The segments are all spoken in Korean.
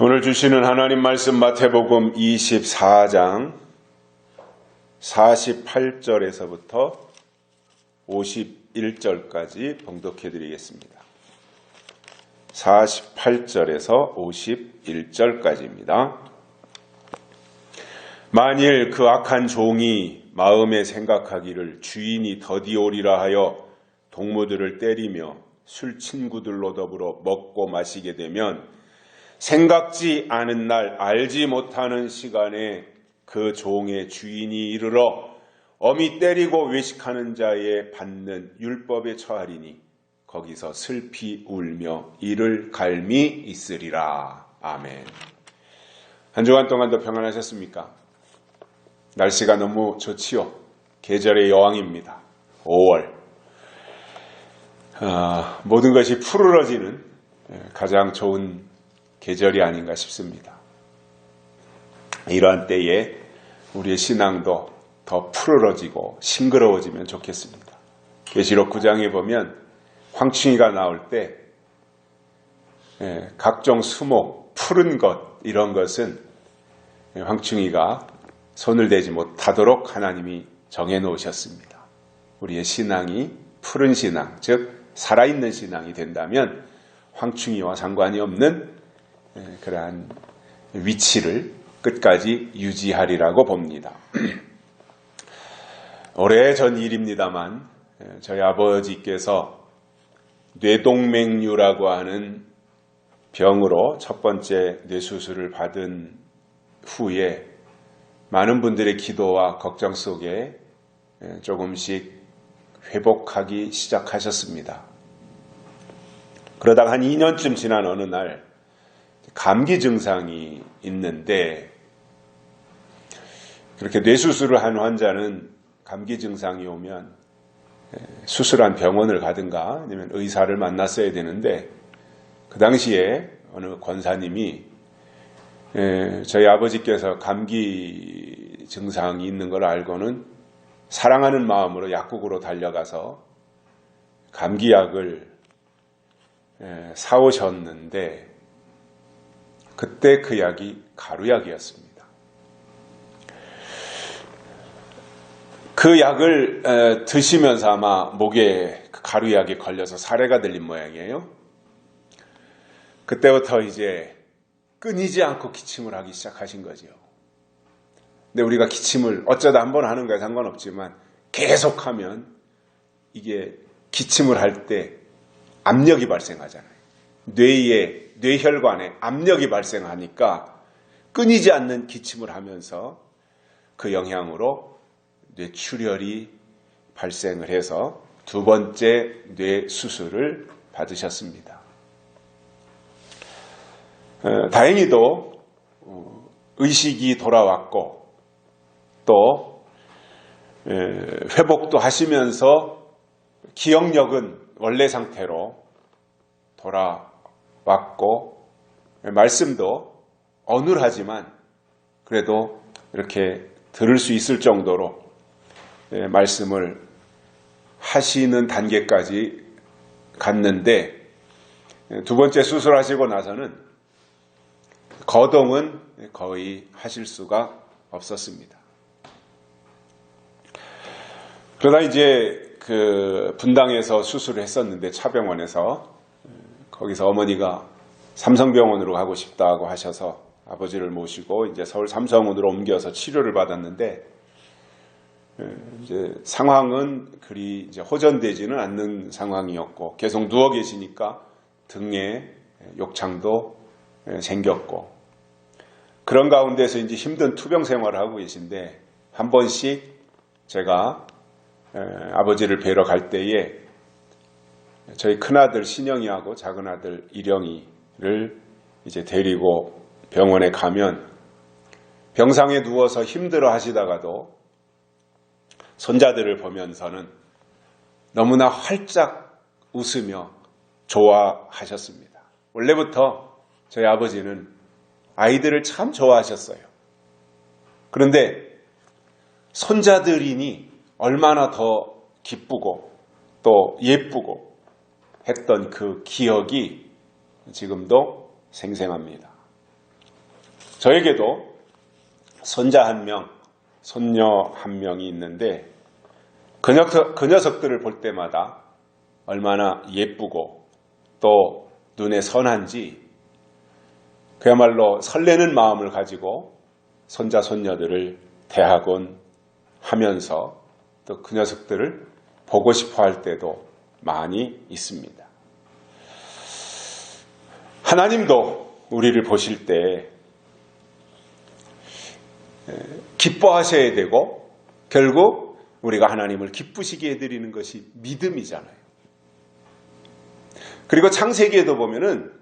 오늘 주시는 하나님 말씀 마태복음 24장 48절에서부터 51절까지 봉독해 드리겠습니다. 48절에서 51절까지입니다. 만일 그 악한 종이 마음에 생각하기를 주인이 더디오리라 하여 동무들을 때리며 술 친구들로 더불어 먹고 마시게 되면 생각지 않은 날 알지 못하는 시간에 그 종의 주인이 이르러 엄히 때리고 외식하는 자에 받는 율법에 처하리니 거기서 슬피 울며 이를 갈미 있으리라. 아멘. 한 주간 동안도 평안하셨습니까? 날씨가 너무 좋지요. 계절의 여왕입니다. 5월. 모든 것이 푸르러지는 가장 좋은 계절이 아닌가 싶습니다. 이러한 때에 우리의 신앙도 더 푸르러지고 싱그러워지면 좋겠습니다. 계시록 9장에 보면 황충이가 나올 때 각종 수목, 푸른 것 이런 것은 황충이가 손을 대지 못하도록 하나님이 정해놓으셨습니다. 우리의 신앙이 푸른 신앙, 즉 살아있는 신앙이 된다면 황충이와 상관이 없는 그러한 위치를 끝까지 유지하리라고 봅니다. 오래전 일입니다만 저희 아버지께서 뇌동맥류라고 하는 병으로 첫 번째 뇌수술을 받은 후에 많은 분들의 기도와 걱정 속에 조금씩 회복하기 시작하셨습니다. 그러다가 한 2년쯤 지난 어느 날 감기 증상이 있는데, 그렇게 뇌수술을 한 환자는 감기 증상이 오면 수술한 병원을 가든가 아니면 의사를 만났어야 되는데, 그 당시에 어느 권사님이 저희 아버지께서 감기 증상이 있는 걸 알고는 사랑하는 마음으로 약국으로 달려가서 감기약을 사오셨는데, 그때 그 약이 가루약이었습니다. 그 약을 드시면서 아마 목에 그 가루약이 걸려서 사례가 들린 모양이에요. 그때부터 이제 끊이지 않고 기침을 하기 시작하신 거죠. 근데 우리가 기침을 어쩌다 한번 하는 거에 상관없지만 계속하면 이게 기침을 할 때 압력이 발생하잖아요. 뇌혈관에 압력이 발생하니까 끊이지 않는 기침을 하면서 그 영향으로 뇌출혈이 발생을 해서 두 번째 뇌 수술을 받으셨습니다. 다행히도 의식이 돌아왔고 또 회복도 하시면서 기억력은 원래 상태로 돌아왔고 말씀도 어눌하지만 그래도 이렇게 들을 수 있을 정도로 말씀을 하시는 단계까지 갔는데, 두 번째 수술하시고 나서는 거동은 거의 하실 수가 없었습니다. 그러다 이제 그 분당에서 수술을 했었는데, 차병원에서 거기서 어머니가 삼성병원으로 가고 싶다고 하셔서 아버지를 모시고 이제 서울 삼성으로 옮겨서 치료를 받았는데, 이제 상황은 그리 이제 호전되지는 않는 상황이었고 계속 누워 계시니까 등에 욕창도 생겼고, 그런 가운데서 이제 힘든 투병 생활을 하고 계신데, 한 번씩 제가 아버지를 뵈러 갈 때에 저희 큰아들 신영이하고 작은아들 일영이를 이제 데리고 병원에 가면 병상에 누워서 힘들어 하시다가도 손자들을 보면서는 너무나 활짝 웃으며 좋아하셨습니다. 원래부터 저희 아버지는 아이들을 참 좋아하셨어요. 그런데 손자들이니 얼마나 더 기쁘고 또 예쁘고 했던 그 기억이 지금도 생생합니다. 저에게도 손자 한 명, 손녀 한 명이 있는데 그 녀석들을 볼 때마다 얼마나 예쁘고 또 눈에 선한지 그야말로 설레는 마음을 가지고 손자 손녀들을 대하곤 하면서 또 그 녀석들을 보고 싶어 할 때도 많이 있습니다. 하나님도 우리를 보실 때 기뻐하셔야 되고 결국 우리가 하나님을 기쁘시게 해드리는 것이 믿음이잖아요. 그리고 창세기에도 보면은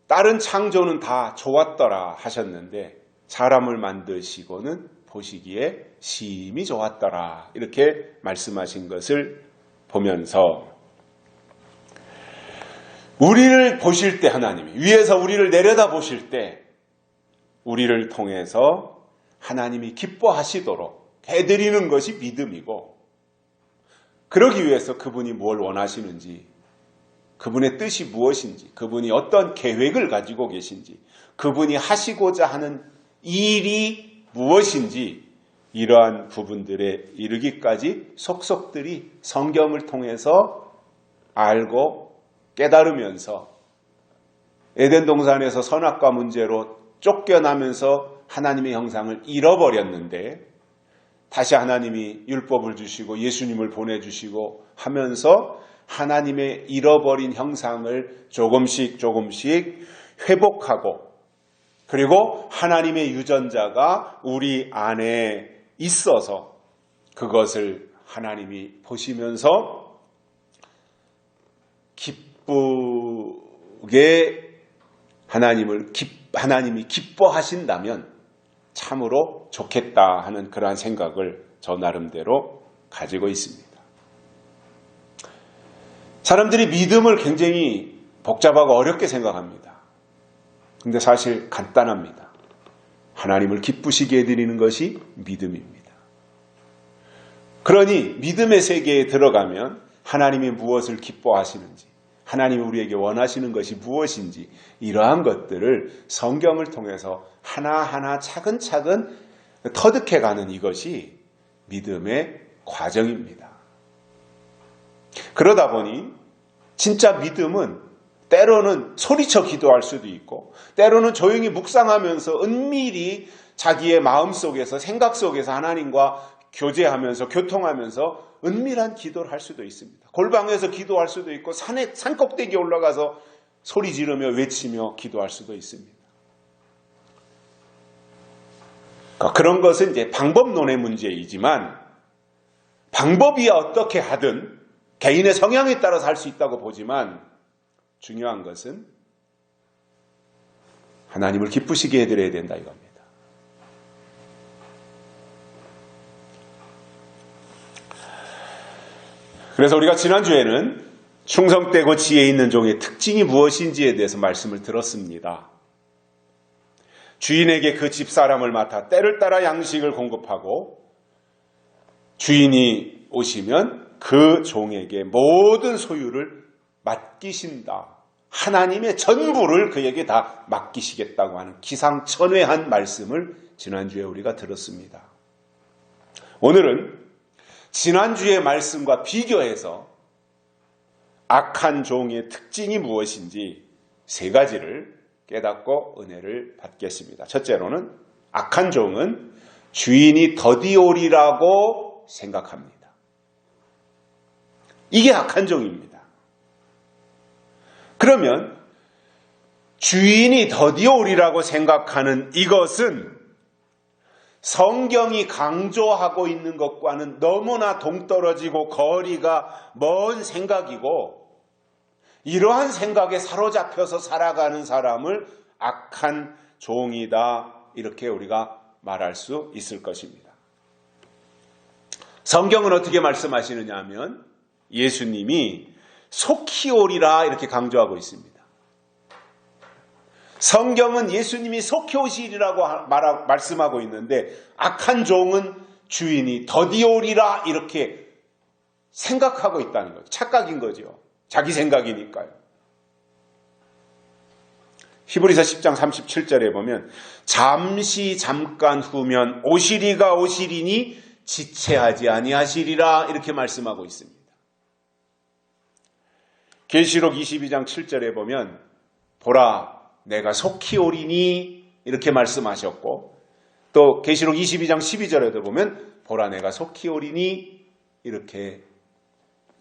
다른 창조는 다 좋았더라 하셨는데 사람을 만드시고는 보시기에 심히 좋았더라 이렇게 말씀하신 것을 보면서 우리를 보실 때 하나님이 위에서 우리를 내려다 보실 때 우리를 통해서 하나님이 기뻐하시도록 해드리는 것이 믿음이고 그러기 위해서 그분이 뭘 원하시는지 그분의 뜻이 무엇인지 그분이 어떤 계획을 가지고 계신지 그분이 하시고자 하는 일이 무엇인지 이러한 부분들에 이르기까지 속속들이 성경을 통해서 알고 깨달으면서 에덴 동산에서 선악과 문제로 쫓겨나면서 하나님의 형상을 잃어버렸는데 다시 하나님이 율법을 주시고 예수님을 보내주시고 하면서 하나님의 잃어버린 형상을 조금씩 회복하고 그리고 하나님의 유전자가 우리 안에 있어서 그것을 하나님이 보시면서 기쁘게 하나님이 기뻐하신다면 참으로 좋겠다 하는 그러한 생각을 저 나름대로 가지고 있습니다. 사람들이 믿음을 굉장히 복잡하고 어렵게 생각합니다. 근데 사실 간단합니다. 하나님을 기쁘시게 해드리는 것이 믿음입니다. 그러니 믿음의 세계에 들어가면 하나님이 무엇을 기뻐하시는지 하나님이 우리에게 원하시는 것이 무엇인지 이러한 것들을 성경을 통해서 하나하나 차근차근 터득해가는 이것이 믿음의 과정입니다. 그러다 보니 진짜 믿음은 때로는 소리쳐 기도할 수도 있고 때로는 조용히 묵상하면서 은밀히 자기의 마음속에서 생각 속에서 하나님과 교제하면서 교통하면서 은밀한 기도를 할 수도 있습니다. 골방에서 기도할 수도 있고 산 꼭대기에 올라가서 소리 지르며 외치며 기도할 수도 있습니다. 그런 것은 이제 방법론의 문제이지만 방법이 어떻게 하든 개인의 성향에 따라서 할 수 있다고 보지만 중요한 것은 하나님을 기쁘시게 해드려야 된다 이겁니다. 그래서 우리가 지난주에는 충성되고 지혜 있는 종의 특징이 무엇인지에 대해서 말씀을 들었습니다. 주인에게 그 집사람을 맡아 때를 따라 양식을 공급하고 주인이 오시면 그 종에게 모든 소유를 맡기신다. 하나님의 전부를 그에게 다 맡기시겠다고 하는 기상천외한 말씀을 지난주에 우리가 들었습니다. 오늘은 지난주의 말씀과 비교해서 악한 종의 특징이 무엇인지 세 가지를 깨닫고 은혜를 받겠습니다. 첫째로는 악한 종은 주인이 더디오리라고 생각합니다. 이게 악한 종입니다. 그러면 주인이 더디오리라고 생각하는 이것은 성경이 강조하고 있는 것과는 너무나 동떨어지고 거리가 먼 생각이고 이러한 생각에 사로잡혀서 살아가는 사람을 악한 종이다 이렇게 우리가 말할 수 있을 것입니다. 성경은 어떻게 말씀하시느냐 하면 예수님이 속히 오리라 이렇게 강조하고 있습니다. 성경은 예수님이 속히 오시리라고 말씀하고 있는데 악한 종은 주인이 더디 오리라 이렇게 생각하고 있다는 거죠. 착각인 거죠. 자기 생각이니까요. 히브리서 10장 37절에 보면 잠시 잠깐 후면 오시리가 오시리니 지체하지 아니하시리라 이렇게 말씀하고 있습니다. 계시록 22장 7절에 보면 보라 내가 속히 오리니 이렇게 말씀하셨고 또 계시록 22장 12절에도 보면 보라 내가 속히 오리니 이렇게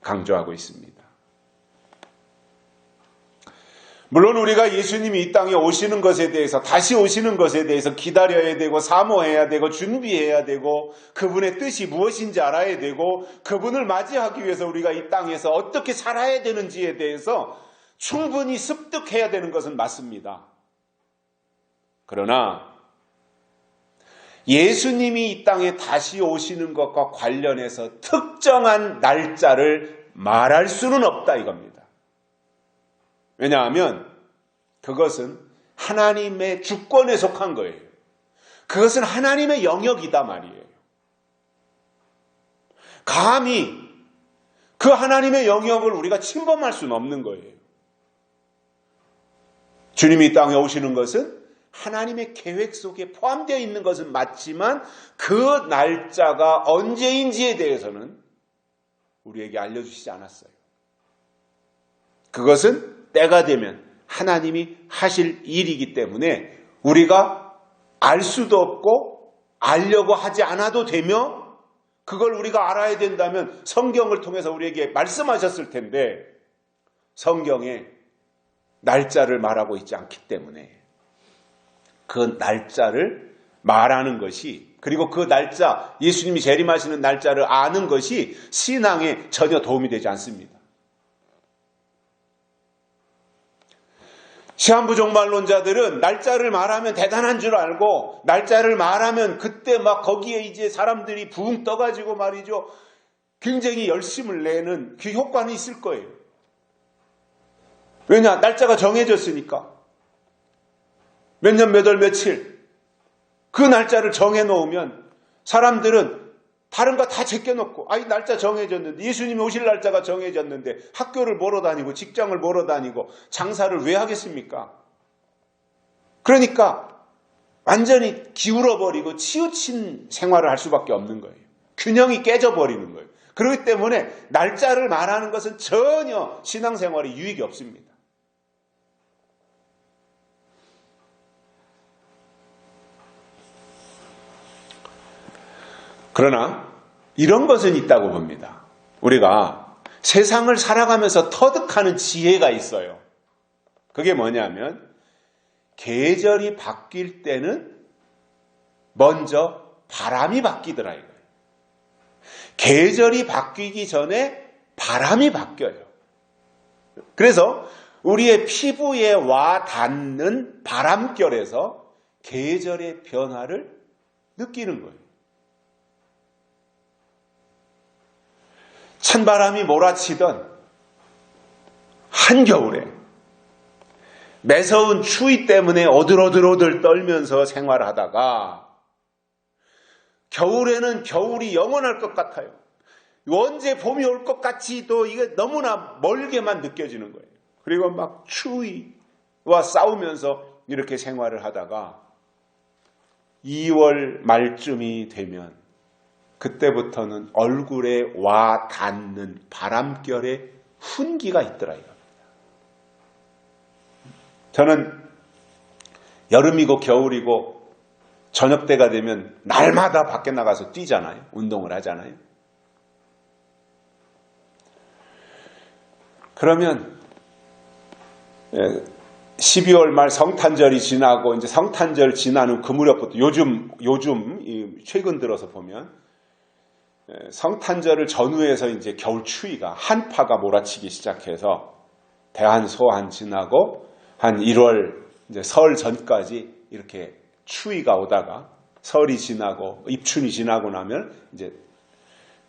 강조하고 있습니다. 물론 우리가 예수님이 이 땅에 오시는 것에 대해서 다시 오시는 것에 대해서 기다려야 되고 사모해야 되고 준비해야 되고 그분의 뜻이 무엇인지 알아야 되고 그분을 맞이하기 위해서 우리가 이 땅에서 어떻게 살아야 되는지에 대해서 충분히 습득해야 되는 것은 맞습니다. 그러나 예수님이 이 땅에 다시 오시는 것과 관련해서 특정한 날짜를 말할 수는 없다 이겁니다. 왜냐하면 그것은 하나님의 주권에 속한 거예요. 그것은 하나님의 영역이다 말이에요. 감히 그 하나님의 영역을 우리가 침범할 수는 없는 거예요. 주님이 이 땅에 오시는 것은 하나님의 계획 속에 포함되어 있는 것은 맞지만 그 날짜가 언제인지에 대해서는 우리에게 알려주시지 않았어요. 그것은 때가 되면 하나님이 하실 일이기 때문에 우리가 알 수도 없고 알려고 하지 않아도 되며 그걸 우리가 알아야 된다면 성경을 통해서 우리에게 말씀하셨을 텐데 성경에 날짜를 말하고 있지 않기 때문에 그 날짜를 말하는 것이 그리고 그 날짜 예수님이 재림하시는 날짜를 아는 것이 신앙에 전혀 도움이 되지 않습니다. 시한부 종말론자들은 날짜를 말하면 대단한 줄 알고 날짜를 말하면 그때 막 거기에 이제 사람들이 붕 떠가지고 말이죠. 굉장히 열심을 내는 그 효과는 있을 거예요. 왜냐? 날짜가 정해졌으니까. 몇 년, 몇 월, 며칠 그 날짜를 정해놓으면 사람들은 다른 거 다 제껴놓고 아이 날짜 정해졌는데 예수님이 오실 날짜가 정해졌는데 학교를 보러 다니고 직장을 보러 다니고 장사를 왜 하겠습니까? 그러니까 완전히 기울어버리고 치우친 생활을 할 수밖에 없는 거예요. 균형이 깨져버리는 거예요. 그렇기 때문에 날짜를 말하는 것은 전혀 신앙생활에 유익이 없습니다. 그러나 이런 것은 있다고 봅니다. 우리가 세상을 살아가면서 터득하는 지혜가 있어요. 그게 뭐냐면 계절이 바뀔 때는 먼저 바람이 바뀌더라 이거예요. 계절이 바뀌기 전에 바람이 바뀌어요. 그래서 우리의 피부에 와 닿는 바람결에서 계절의 변화를 느끼는 거예요. 찬바람이 몰아치던 한겨울에 매서운 추위 때문에 오들오들 떨면서 생활하다가 겨울에는 겨울이 영원할 것 같아요. 언제 봄이 올 것 같지도 이게 너무나 멀게만 느껴지는 거예요. 그리고 막 추위와 싸우면서 이렇게 생활을 하다가 2월 말쯤이 되면 그때부터는 얼굴에 와 닿는 바람결의 훈기가 있더라 이겁니다. 저는 여름이고 겨울이고 저녁 때가 되면 날마다 밖에 나가서 뛰잖아요. 운동을 하잖아요. 그러면 12월 말 성탄절이 지나고 이제 성탄절 지나는 그 무렵부터 요즘 최근 들어서 보면 성탄절을 전후해서 이제 겨울 추위가 한파가 몰아치기 시작해서 대한 소한 지나고 한 1월 이제 설 전까지 이렇게 추위가 오다가 설이 지나고 입춘이 지나고 나면 이제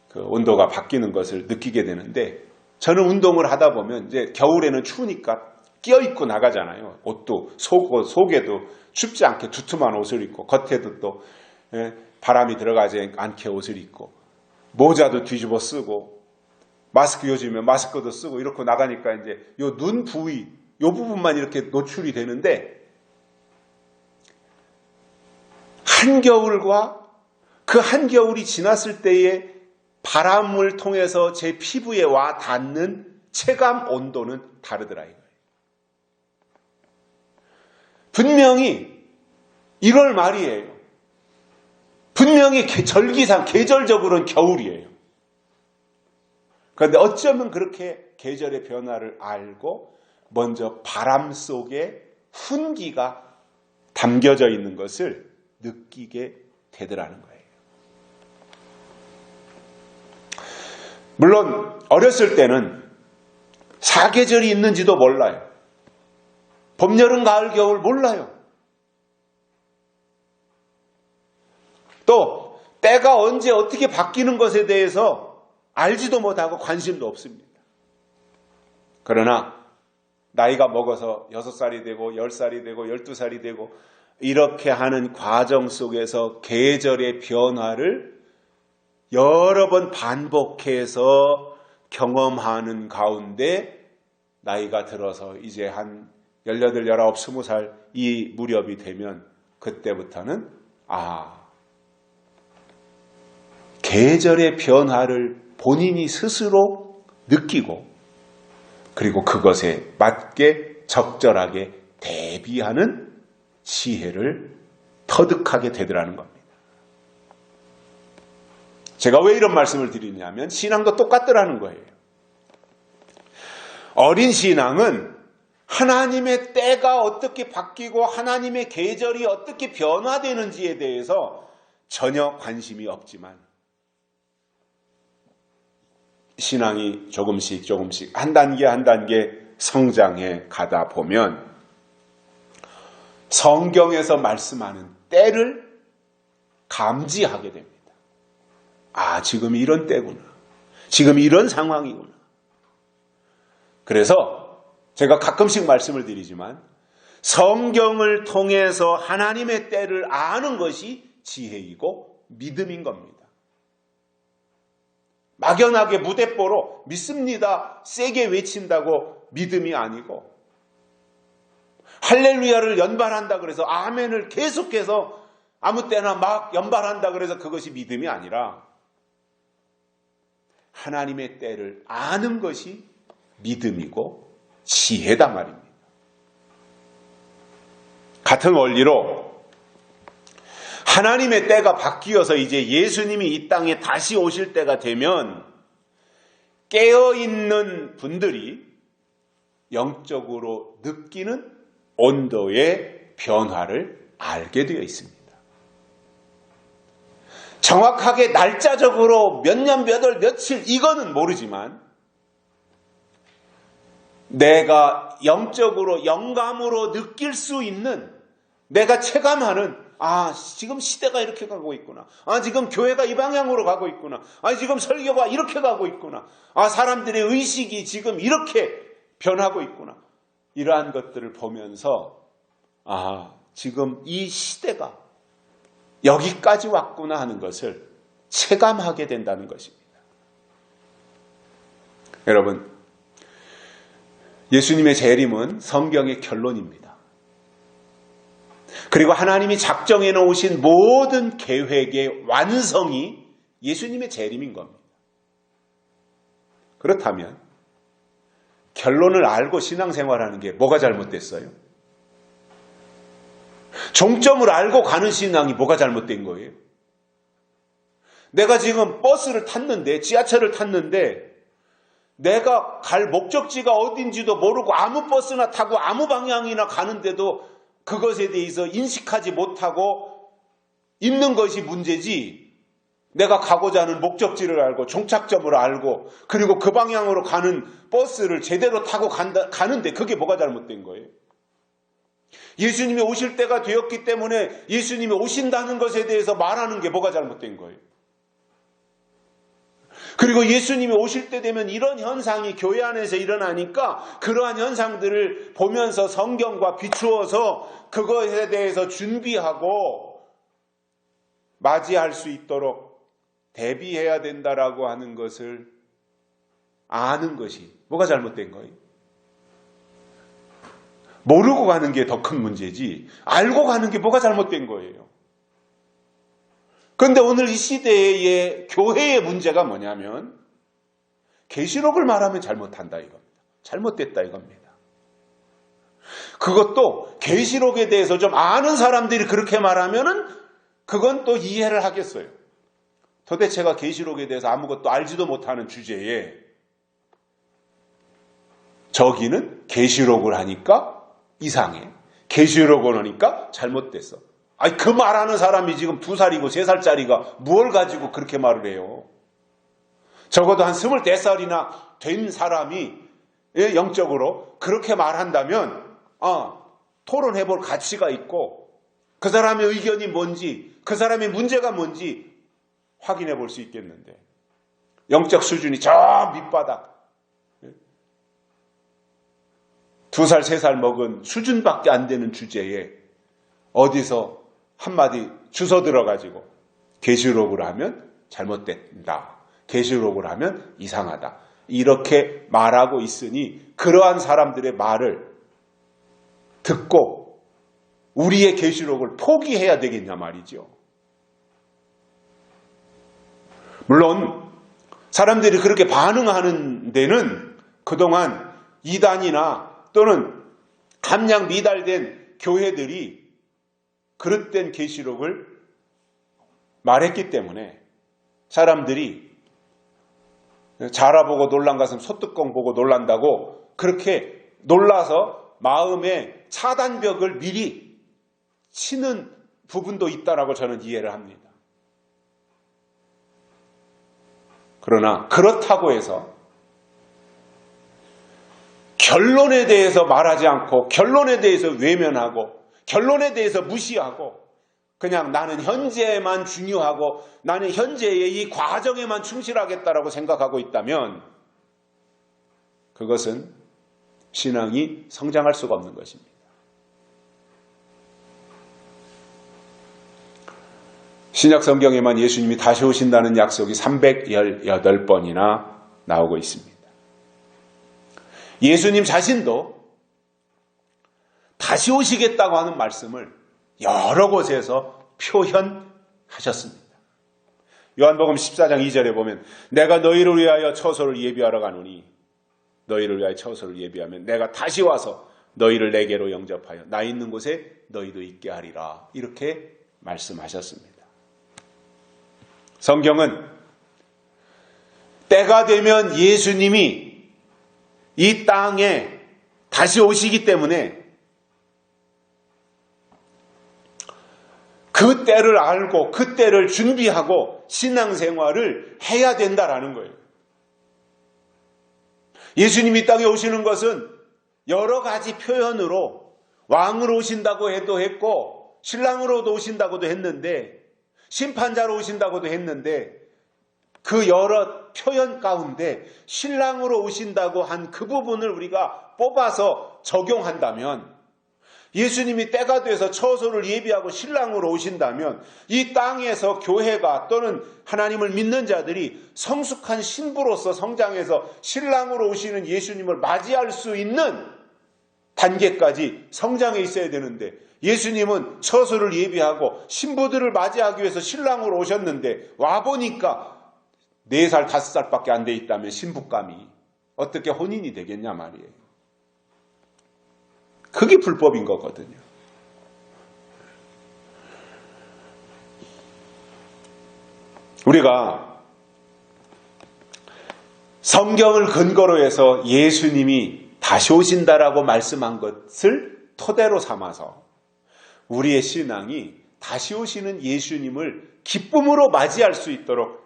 그 온도가 바뀌는 것을 느끼게 되는데 저는 운동을 하다 보면 이제 겨울에는 추우니까 끼어입고 나가잖아요. 옷도 속에도 춥지 않게 두툼한 옷을 입고 겉에도 또 바람이 들어가지 않게 옷을 입고 모자도 뒤집어 쓰고 마스크 요즘에 마스크도 쓰고 이렇게 나가니까 이제 요 눈 부위 요 부분만 이렇게 노출이 되는데 한겨울과 그 한겨울이 지났을 때에 바람을 통해서 제 피부에 와 닿는 체감 온도는 다르더라 이거예요. 분명히 1월 말이에요. 분명히 절기상 계절적으로는 겨울이에요. 그런데 어쩌면 그렇게 계절의 변화를 알고 먼저 바람 속에 훈기가 담겨져 있는 것을 느끼게 되더라는 거예요. 물론 어렸을 때는 사계절이 있는지도 몰라요. 봄, 여름, 가을, 겨울 몰라요. 또 때가 언제 어떻게 바뀌는 것에 대해서 알지도 못하고 관심도 없습니다. 그러나 나이가 먹어서 6살이 되고 10살이 되고 12살이 되고 이렇게 하는 과정 속에서 계절의 변화를 여러 번 반복해서 경험하는 가운데 나이가 들어서 이제 한 18, 19, 20살 이 무렵이 되면 그때부터는 계절의 변화를 본인이 스스로 느끼고 그리고 그것에 맞게 적절하게 대비하는 지혜를 터득하게 되더라는 겁니다. 제가 왜 이런 말씀을 드리냐면 신앙도 똑같더라는 거예요. 어린 신앙은 하나님의 때가 어떻게 바뀌고 하나님의 계절이 어떻게 변화되는지에 대해서 전혀 관심이 없지만 신앙이 조금씩 한 단계 성장해 가다 보면 성경에서 말씀하는 때를 감지하게 됩니다. 지금 이런 때구나. 지금 이런 상황이구나. 그래서 제가 가끔씩 말씀을 드리지만 성경을 통해서 하나님의 때를 아는 것이 지혜이고 믿음인 겁니다. 막연하게 무대뽀로 믿습니다. 세게 외친다고 믿음이 아니고 할렐루야를 연발한다 그래서 아멘을 계속해서 아무 때나 막 연발한다 그래서 그것이 믿음이 아니라 하나님의 때를 아는 것이 믿음이고 지혜다 말입니다. 같은 원리로 하나님의 때가 바뀌어서 이제 예수님이 이 땅에 다시 오실 때가 되면 깨어있는 분들이 영적으로 느끼는 온도의 변화를 알게 되어 있습니다. 정확하게 날짜적으로 몇 년, 몇 월, 며칠 이거는 모르지만 내가 영적으로 영감으로 느낄 수 있는 내가 체감하는 지금 시대가 이렇게 가고 있구나. 지금 교회가 이 방향으로 가고 있구나. 지금 설교가 이렇게 가고 있구나. 사람들의 의식이 지금 이렇게 변하고 있구나. 이러한 것들을 보면서 지금 이 시대가 여기까지 왔구나 하는 것을 체감하게 된다는 것입니다. 여러분, 예수님의 재림은 성경의 결론입니다. 그리고 하나님이 작정해 놓으신 모든 계획의 완성이 예수님의 재림인 겁니다. 그렇다면 결론을 알고 신앙생활하는 게 뭐가 잘못됐어요? 종점을 알고 가는 신앙이 뭐가 잘못된 거예요? 내가 지금 버스를 탔는데, 지하철을 탔는데 내가 갈 목적지가 어딘지도 모르고 아무 버스나 타고 아무 방향이나 가는데도 그것에 대해서 인식하지 못하고 있는 것이 문제지, 내가 가고자 하는 목적지를 알고 종착점을 알고 그리고 그 방향으로 가는 버스를 제대로 타고 가는데 그게 뭐가 잘못된 거예요? 예수님이 오실 때가 되었기 때문에 예수님이 오신다는 것에 대해서 말하는 게 뭐가 잘못된 거예요? 그리고 예수님이 오실 때 되면 이런 현상이 교회 안에서 일어나니까 그러한 현상들을 보면서 성경과 비추어서 그것에 대해서 준비하고 맞이할 수 있도록 대비해야 된다라고 하는 것을 아는 것이 뭐가 잘못된 거예요? 모르고 가는 게 더 큰 문제지 알고 가는 게 뭐가 잘못된 거예요? 그런데 오늘 이 시대의 교회의 문제가 뭐냐면 계시록을 말하면 잘못한다 이겁니다. 잘못됐다 이겁니다. 그것도 계시록에 대해서 좀 아는 사람들이 그렇게 말하면은 그건 또 이해를 하겠어요. 도대체가 계시록에 대해서 아무것도 알지도 못하는 주제에 저기는 계시록을 하니까 이상해. 계시록을 하니까 잘못됐어. 아니 그 말하는 사람이 지금 2살이고 3살짜리가 뭘 가지고 그렇게 말을 해요. 적어도 한 24살이나 된 사람이 영적으로 그렇게 말한다면 토론해 볼 가치가 있고 그 사람의 의견이 뭔지 그 사람의 문제가 뭔지 확인해 볼 수 있겠는데 영적 수준이 저 밑바닥 2살, 3살 먹은 수준밖에 안 되는 주제에 어디서 한마디 주워 들어가지고 계시록을 하면 잘못된다. 계시록을 하면 이상하다. 이렇게 말하고 있으니 그러한 사람들의 말을 듣고 우리의 계시록을 포기해야 되겠냐 말이죠. 물론 사람들이 그렇게 반응하는 데는 그동안 이단이나 또는 함량 미달된 교회들이 그릇된 계시록을 말했기 때문에 사람들이 자라보고 놀란 가슴 소뚜껑 보고 놀란다고 그렇게 놀라서 마음의 차단벽을 미리 치는 부분도 있다라고 저는 이해를 합니다. 그러나 그렇다고 해서 결론에 대해서 말하지 않고 결론에 대해서 외면하고 결론에 대해서 무시하고 그냥 나는 현재에만 중요하고 나는 현재의 이 과정에만 충실하겠다라고 생각하고 있다면 그것은 신앙이 성장할 수가 없는 것입니다. 신약 성경에만 예수님이 다시 오신다는 약속이 318번이나 나오고 있습니다. 예수님 자신도 다시 오시겠다고 하는 말씀을 여러 곳에서 표현하셨습니다. 요한복음 14장 2절에 보면 내가 너희를 위하여 처소를 예비하러 가노니 너희를 위하여 처소를 예비하면 내가 다시 와서 너희를 내게로 영접하여 나 있는 곳에 너희도 있게 하리라. 이렇게 말씀하셨습니다. 성경은 때가 되면 예수님이 이 땅에 다시 오시기 때문에 그 때를 알고 그 때를 준비하고 신앙생활을 해야 된다라는 거예요. 예수님이 이 땅에 오시는 것은 여러 가지 표현으로 왕으로 오신다고 해도 했고 신랑으로도 오신다고도 했는데 심판자로 오신다고도 했는데 그 여러 표현 가운데 신랑으로 오신다고 한 그 부분을 우리가 뽑아서 적용한다면 예수님이 때가 돼서 처소를 예비하고 신랑으로 오신다면 이 땅에서 교회가 또는 하나님을 믿는 자들이 성숙한 신부로서 성장해서 신랑으로 오시는 예수님을 맞이할 수 있는 단계까지 성장해 있어야 되는데 예수님은 처소를 예비하고 신부들을 맞이하기 위해서 신랑으로 오셨는데 와보니까 4살, 5살밖에 안 돼 있다면 신부감이 어떻게 혼인이 되겠냐 말이에요. 그게 불법인 거거든요. 우리가 성경을 근거로 해서 예수님이 다시 오신다라고 말씀한 것을 토대로 삼아서 우리의 신앙이 다시 오시는 예수님을 기쁨으로 맞이할 수 있도록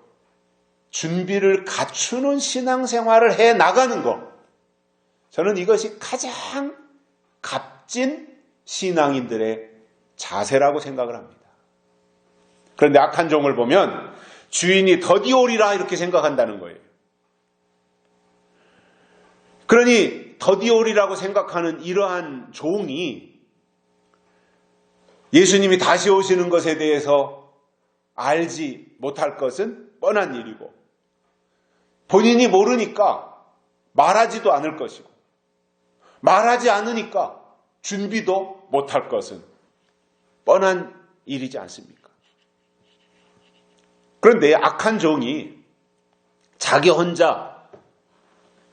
준비를 갖추는 신앙생활을 해 나가는 것. 저는 이것이 가장 값진 신앙인들의 자세라고 생각을 합니다. 그런데 악한 종을 보면 주인이 더디 오리라 이렇게 생각한다는 거예요. 그러니 더디 오리라고 생각하는 이러한 종이 예수님이 다시 오시는 것에 대해서 알지 못할 것은 뻔한 일이고 본인이 모르니까 말하지도 않을 것이고 말하지 않으니까 준비도 못할 것은 뻔한 일이지 않습니까? 그런데 악한 종이 자기 혼자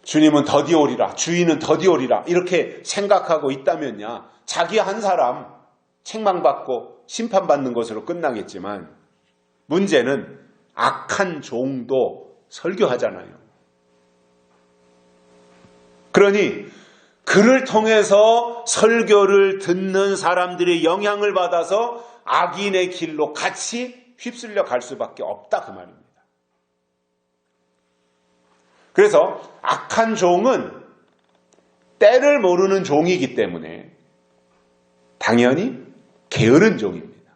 주님은 더디 오리라, 주인은 더디 오리라 이렇게 생각하고 있다면야 자기 한 사람 책망받고 심판받는 것으로 끝나겠지만, 문제는 악한 종도 설교하잖아요. 그러니 그를 통해서 설교를 듣는 사람들의 영향을 받아서 악인의 길로 같이 휩쓸려 갈 수밖에 없다 그 말입니다. 그래서 악한 종은 때를 모르는 종이기 때문에 당연히 게으른 종입니다.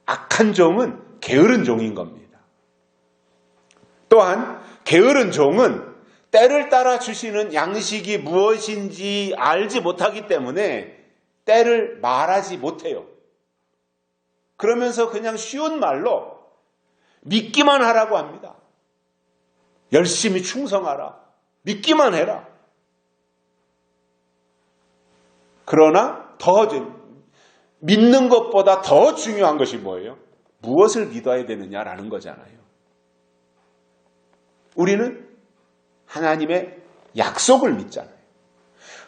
악한 종은 게으른 종인 겁니다. 또한 게으른 종은 때를 따라 주시는 양식이 무엇인지 알지 못하기 때문에 때를 말하지 못해요. 그러면서 그냥 쉬운 말로 믿기만 하라고 합니다. 열심히 충성하라. 믿기만 해라. 그러나 더 믿는 것보다 더 중요한 것이 뭐예요? 무엇을 믿어야 되느냐라는 거잖아요. 우리는 하나님의 약속을 믿잖아요.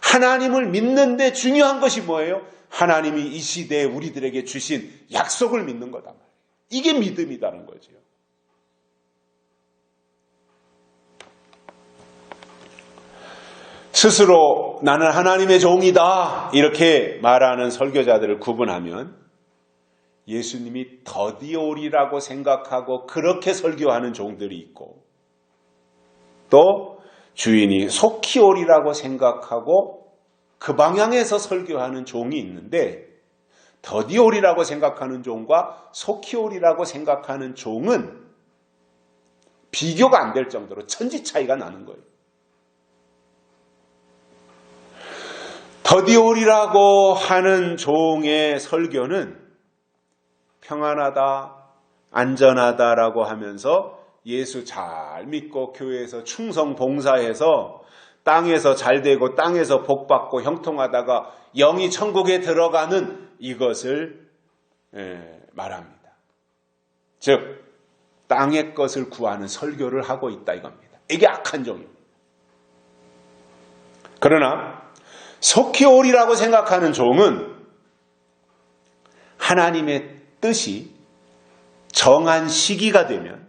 하나님을 믿는데 중요한 것이 뭐예요? 하나님이 이 시대에 우리들에게 주신 약속을 믿는 거다 말이에요. 이게 믿음이라는 거죠. 스스로 나는 하나님의 종이다 이렇게 말하는 설교자들을 구분하면 예수님이 더디 오리라고 생각하고 그렇게 설교하는 종들이 있고, 또 주인이 속히 오리라고 생각하고 그 방향에서 설교하는 종이 있는데, 더디 오리라고 생각하는 종과 속히 오리라고 생각하는 종은 비교가 안 될 정도로 천지 차이가 나는 거예요. 더디 오리라고 하는 종의 설교는 평안하다, 안전하다라고 하면서 예수 잘 믿고 교회에서 충성 봉사해서 땅에서 잘 되고 땅에서 복받고 형통하다가 영이 천국에 들어가는 이것을 말합니다. 즉 땅의 것을 구하는 설교를 하고 있다 이겁니다. 이게 악한 종입니다. 그러나 속히 오리라고 생각하는 종은 하나님의 뜻이 정한 시기가 되면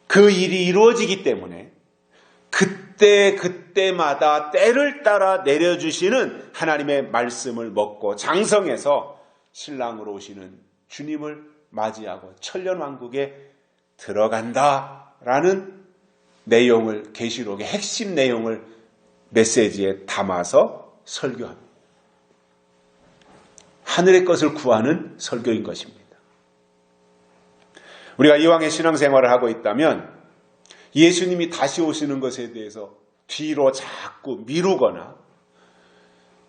그 일이 이루어지기 때문에 그때마다 때를 따라 내려주시는 하나님의 말씀을 먹고 장성해서 신랑으로 오시는 주님을 맞이하고 천년왕국에 들어간다라는 내용을, 계시록의 핵심 내용을 메시지에 담아서 설교합니다. 하늘의 것을 구하는 설교인 것입니다. 우리가 이왕의 신앙생활을 하고 있다면 예수님이 다시 오시는 것에 대해서 뒤로 자꾸 미루거나,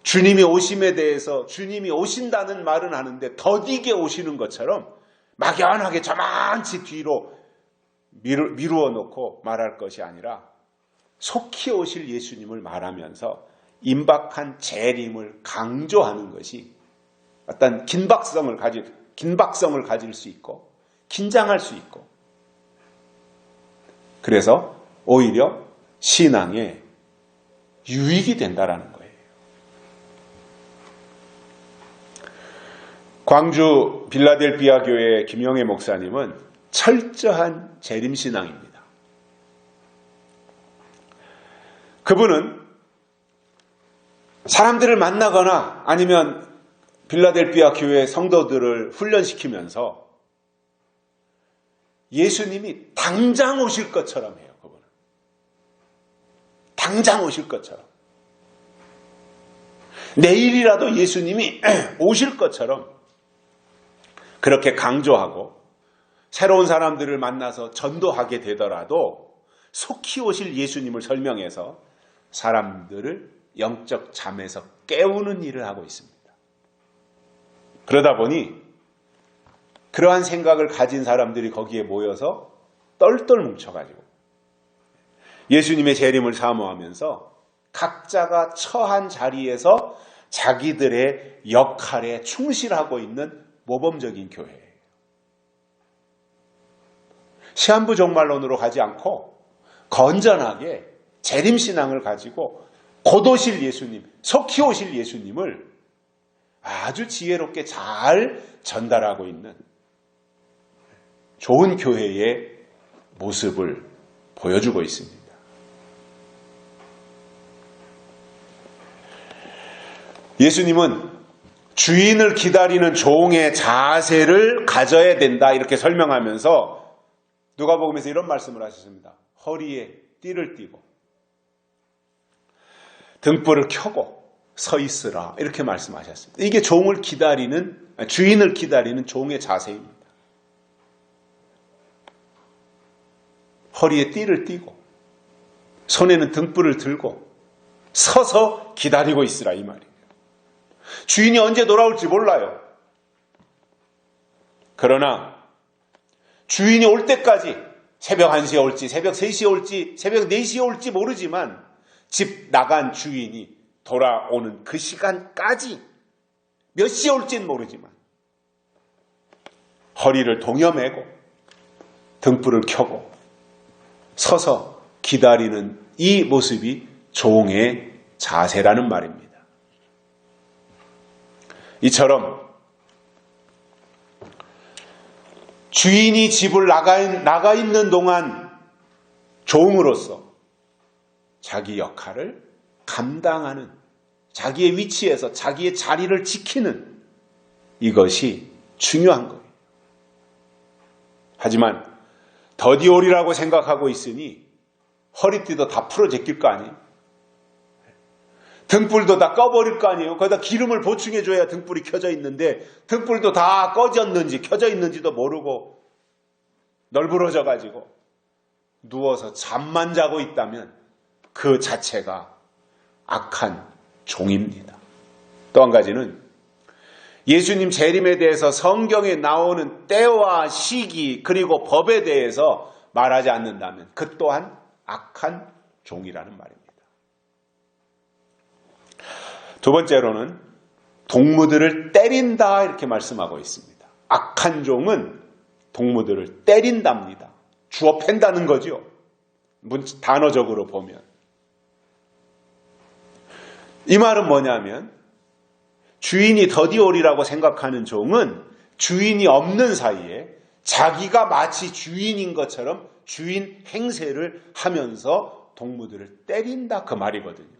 주님이 오심에 대해서 주님이 오신다는 말은 하는데 더디게 오시는 것처럼 막연하게 저만치 뒤로 미루어 놓고 말할 것이 아니라 속히 오실 예수님을 말하면서 임박한 재림을 강조하는 것이 어떤 긴박성을 가질 수 있고 긴장할 수 있고, 그래서 오히려 신앙에 유익이 된다라는 거예요. 광주 빌라델피아 교회 김영애 목사님은 철저한 재림신앙입니다. 그분은 사람들을 만나거나 아니면 빌라델피아 교회 성도들을 훈련시키면서 예수님이 당장 오실 것처럼 해요. 그분은 당장 오실 것처럼, 내일이라도 예수님이 오실 것처럼 그렇게 강조하고, 새로운 사람들을 만나서 전도하게 되더라도 속히 오실 예수님을 설명해서 사람들을 영적 잠에서 깨우는 일을 하고 있습니다. 그러다 보니 그러한 생각을 가진 사람들이 거기에 모여서 똘똘 뭉쳐가지고 예수님의 재림을 사모하면서 각자가 처한 자리에서 자기들의 역할에 충실하고 있는 모범적인 교회예요. 시한부 종말론으로 가지 않고 건전하게 재림신앙을 가지고 곧 오실 예수님, 속히 오실 예수님을 아주 지혜롭게 잘 전달하고 있는 좋은 교회의 모습을 보여주고 있습니다. 예수님은 주인을 기다리는 종의 자세를 가져야 된다 이렇게 설명하면서 누가복음에서 이런 말씀을 하셨습니다. 허리에 띠를 띠고 등불을 켜고 서 있으라 이렇게 말씀하셨습니다. 이게 주인을 기다리는 종의 자세입니다. 허리에 띠를 띠고 손에는 등불을 들고 서서 기다리고 있으라 이 말이에요. 주인이 언제 돌아올지 몰라요. 그러나 주인이 올 때까지 새벽 1시에 올지 새벽 3시에 올지 새벽 4시에 올지 모르지만 집 나간 주인이 돌아오는 그 시간까지 몇 시에 올지는 모르지만 허리를 동여매고 등불을 켜고 서서 기다리는 이 모습이 종의 자세라는 말입니다. 이처럼 주인이 집을 나가 있는 동안 종으로서 자기 역할을 감당하는 자기의 위치에서 자기의 자리를 지키는 이것이 중요한 거예요. 하지만 더디오리라고 생각하고 있으니 허리띠도 다 풀어 제낄 거 아니에요. 등불도 다 꺼버릴 거 아니에요. 거기다 기름을 보충해줘야 등불이 켜져 있는데 등불도 다 꺼졌는지 켜져 있는지도 모르고 널브러져가지고 누워서 잠만 자고 있다면 그 자체가 악한 종입니다. 또 한 가지는 예수님 재림에 대해서 성경에 나오는 때와 시기 그리고 법에 대해서 말하지 않는다면 그 또한 악한 종이라는 말입니다. 두 번째로는 동무들을 때린다 이렇게 말씀하고 있습니다. 악한 종은 동무들을 때린답니다. 주워 팬다는 거죠. 단어적으로 보면. 이 말은 뭐냐면 주인이 더디오리라고 생각하는 종은 주인이 없는 사이에 자기가 마치 주인인 것처럼 주인 행세를 하면서 동무들을 때린다 그 말이거든요.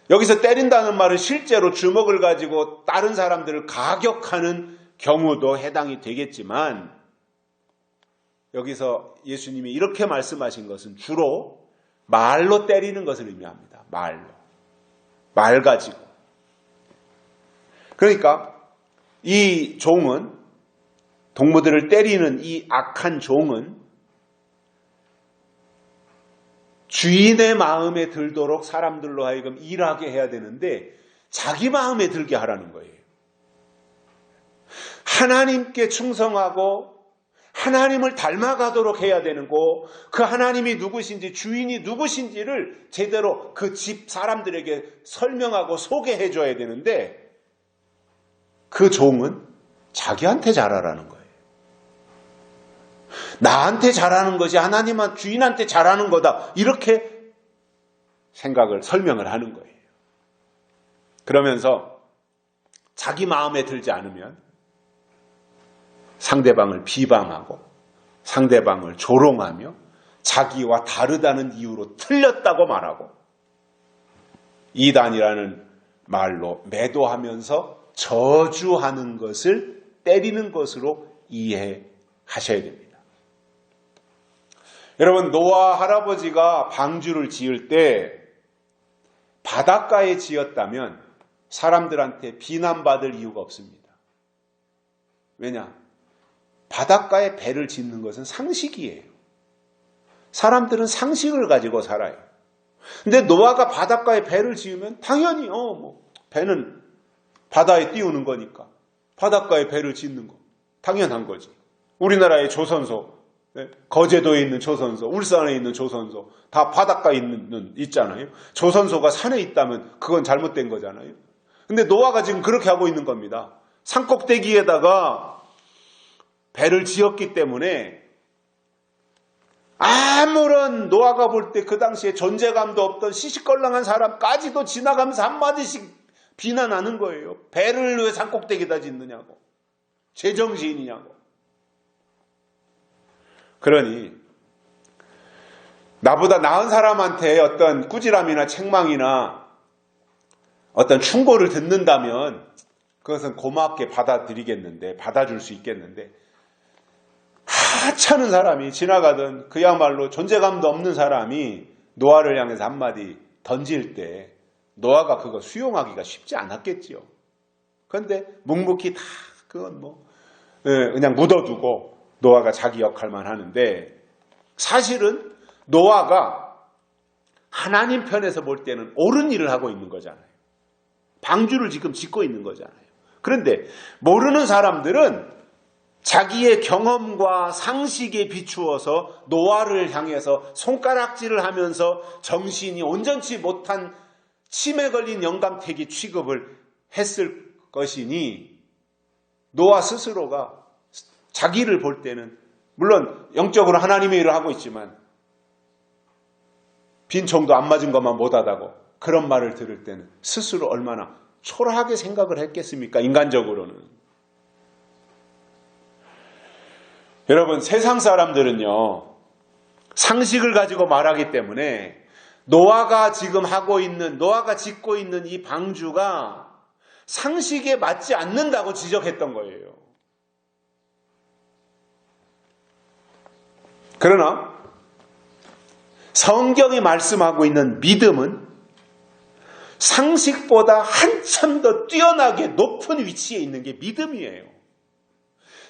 여기서 때린다는 말은 실제로 주먹을 가지고 다른 사람들을 가격하는 경우도 해당이 되겠지만 여기서 예수님이 이렇게 말씀하신 것은 주로 말로 때리는 것을 의미합니다. 말 가지고. 그러니까 이 종은 동무들을 때리는 이 악한 종은 주인의 마음에 들도록 사람들로 하여금 일하게 해야 되는데 자기 마음에 들게 하라는 거예요. 하나님께 충성하고 하나님을 닮아가도록 해야 되는 거, 그 하나님이 누구신지 주인이 누구신지를 제대로 그 집 사람들에게 설명하고 소개해 줘야 되는데 그 종은 자기한테 잘하라는 거예요. 나한테 잘하는 것이 하나님한 주인한테 잘하는 거다. 이렇게 설명을 하는 거예요. 그러면서 자기 마음에 들지 않으면 상대방을 비방하고 상대방을 조롱하며 자기와 다르다는 이유로 틀렸다고 말하고 이단이라는 말로 매도하면서 저주하는 것을 때리는 것으로 이해하셔야 됩니다. 여러분, 노아 할아버지가 방주를 지을 때 바닷가에 지었다면 사람들한테 비난받을 이유가 없습니다. 왜냐? 바닷가에 배를 짓는 것은 상식이에요. 사람들은 상식을 가지고 살아요. 근데 노아가 바닷가에 배를 지으면 당연히 배는 바다에 띄우는 거니까 바닷가에 배를 짓는 거 당연한 거지. 우리나라의 조선소, 거제도에 있는 조선소, 울산에 있는 조선소 다 바닷가에 있잖아요. 조선소가 산에 있다면 그건 잘못된 거잖아요. 근데 노아가 지금 그렇게 하고 있는 겁니다. 산꼭대기에다가 배를 지었기 때문에 아무런 노아가 볼 때 그 당시에 존재감도 없던 시시껄렁한 사람까지도 지나가면서 한마디씩 비난하는 거예요. 배를 왜 산꼭대기에다 짓느냐고. 제정신이냐고. 그러니 나보다 나은 사람한테 어떤 꾸지람이나 책망이나 어떤 충고를 듣는다면 그것은 고맙게 받아들이겠는데, 받아줄 수 있겠는데, 하찮은 사람이 지나가던 그야말로 존재감도 없는 사람이 노아를 향해서 한마디 던질 때 노아가 그거 수용하기가 쉽지 않았겠지요. 그런데 묵묵히 다 그건 그냥 묻어두고 노아가 자기 역할만 하는데, 사실은 노아가 하나님 편에서 볼 때는 옳은 일을 하고 있는 거잖아요. 방주를 지금 짓고 있는 거잖아요. 그런데 모르는 사람들은 자기의 경험과 상식에 비추어서 노아를 향해서 손가락질을 하면서 정신이 온전치 못한 치매 걸린 영감태기 취급을 했을 것이니, 노아 스스로가 자기를 볼 때는 물론 영적으로 하나님의 일을 하고 있지만 빈총도 안 맞은 것만 못하다고 그런 말을 들을 때는 스스로 얼마나 초라하게 생각을 했겠습니까? 인간적으로는. 여러분, 세상 사람들은요, 상식을 가지고 말하기 때문에 노아가 지금 노아가 짓고 있는 이 방주가 상식에 맞지 않는다고 지적했던 거예요. 그러나 성경이 말씀하고 있는 믿음은 상식보다 한참 더 뛰어나게 높은 위치에 있는 게 믿음이에요.